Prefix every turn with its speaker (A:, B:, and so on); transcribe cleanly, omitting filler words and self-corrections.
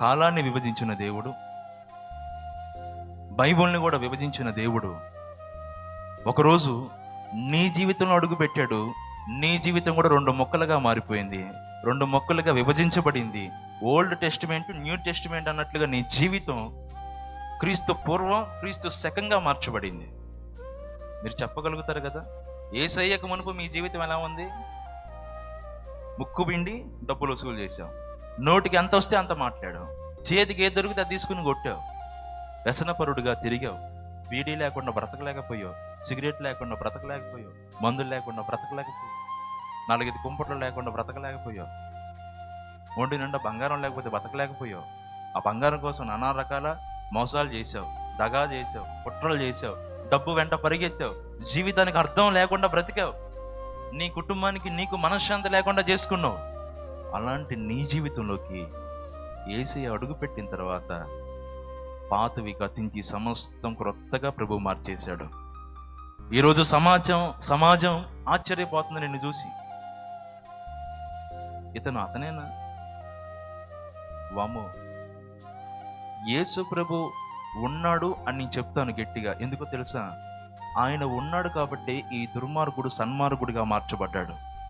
A: కాలాన్ని విభజించిన దేవుడు, బైబిల్ని కూడా విభజించిన దేవుడు ఒకరోజు నీ జీవితంలో అడుగు పెట్టాడు. నీ జీవితం కూడా రెండు మొక్కలుగా మారిపోయింది, రెండు మొక్కలుగా విభజించబడింది. ఓల్డ్ టెస్టిమెంట్, న్యూ టెస్టిమెంట్ అన్నట్లుగా నీ జీవితం క్రీస్తు పూర్వం, క్రీస్తు శకంగా మార్చబడింది. మీరు చెప్పగలుగుతారు కదా, యేసయ్యకు మునుపు మీ జీవితం ఎలా ఉంది? ముక్కు పిండి డబ్బులు వసూలు చేసావు, నోటికి ఎంత వస్తే అంత మాట్లాడావు, చేతికి ఏది దొరికితే అది తీసుకుని కొట్టావు, వ్యసనపరుడుగా తిరిగావు, బీడీ లేకుండా బ్రతకలేకపోయావు, సిగరెట్ లేకుండా బ్రతకలేకపోయావు, మందులు లేకుండా బ్రతకలేకపోయావు, 4-5 కుంపట్లు లేకుండా బ్రతకలేకపోయావు, ఒంటి నిండా బంగారం లేకపోతే బ్రతకలేకపోయావు. ఆ బంగారం కోసం నానా రకాల మోసాలు చేసావు, దగా చేసావు, కుట్రలు చేసావు, డబ్బు వెంట పరిగెత్తావు, జీవితానికి అర్థం లేకుండా బ్రతికావు, నీ కుటుంబానికి నీకు మనశ్శాంతి లేకుండా చేసుకున్నావు. అలాంటి నీ జీవితంలోకి యేసయ్య అడుగు పెట్టిన తర్వాత పాతవి గతించి సమస్తం క్రొత్తగా ప్రభు మార్చేశాడు. ఈరోజు సమాజం ఆశ్చర్యపోతుంది నిన్ను చూసి. ఇతను అతనేనా? వామ్మో, యేసు ప్రభు ఉన్నాడు అని నేను చెప్తాను గట్టిగా. ఎందుకో తెలుసా? ఆయన ఉన్నాడు కాబట్టి ఈ దుర్మార్గుడు సన్మార్గుడిగా మార్చబడ్డాడు.